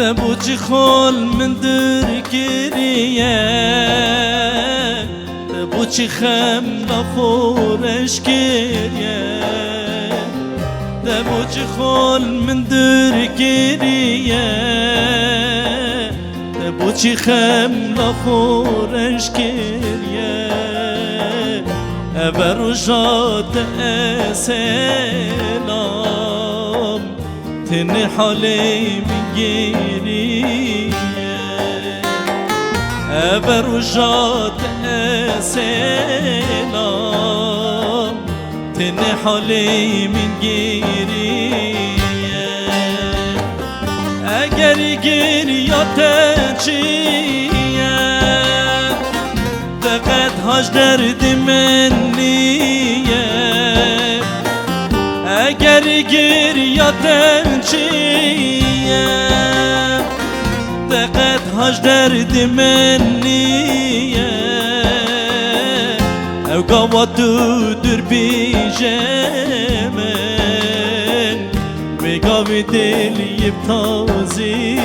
تبوچی خول من در کریه تبوچی خم لخورش کریه تبوچی خول من در کریه تبوچی خم لخورش کریه ابر جات سلام تن حالی میگیری ابر جات سلام تن حالی میگیری اگر گریات چیه فقط هاش درد من نیه اگر گریاتم چیه فقط هاش درد من نیه او گاوا تو در بیجمن بگاوی دلی بتازیه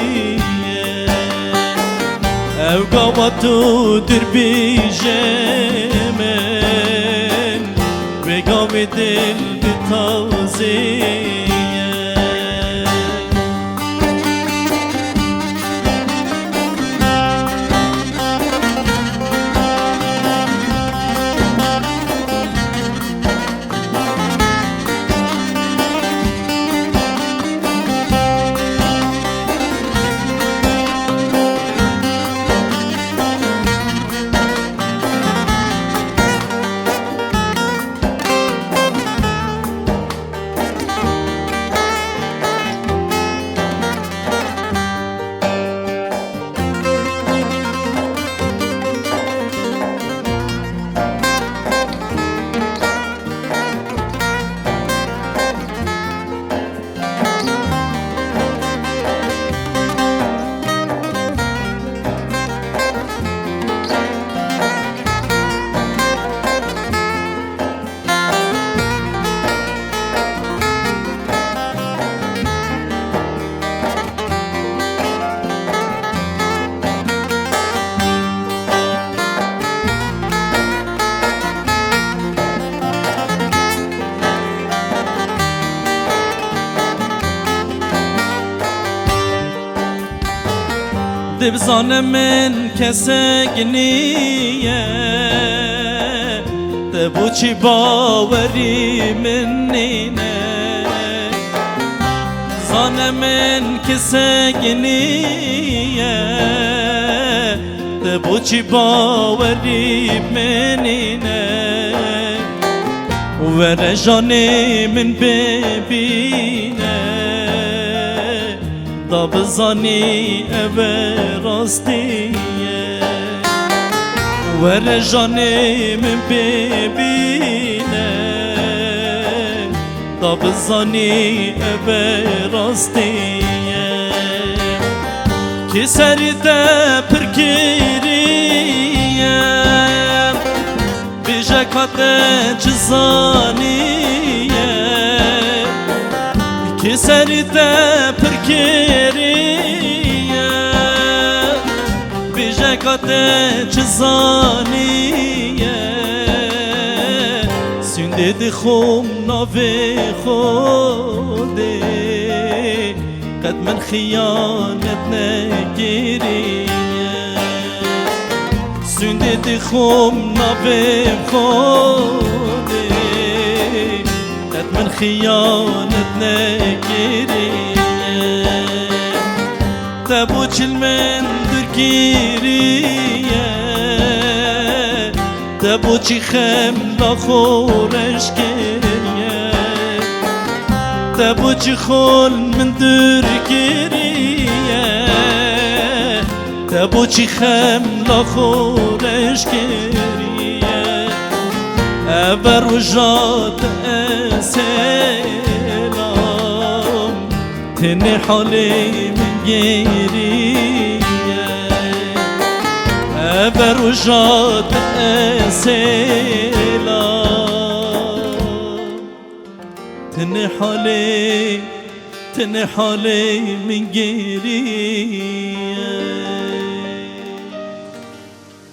او گاوا تو در بیجمن بگاوی دل بتازیه دبزان من کسک نیه دبوچی باوری من نینه زان من کسک نیه دبوچی باوری من نینه و رجانی من ببینه دا بزانی اوه راستیه و رجانی من ببینه دا بزانی اوه راستیه که سری ده پرکیریه بیجه کده جزانیه که سری ده پرکیریه بیجه کده جزانیه سنده دی خوم ناوی خوده قد من خیانت نگیریه سنده دی خوم ناوی خوده قد من خیانت نگیریه تبوچ المن درگیریه تبوچی خم لخورش کریه تبوچی خول من درگیریه تبوچی خم لخورش کریه ابر وجات سلام تن حالی میگیریه ابر وجات سلام تن حالی تن حالي من گریه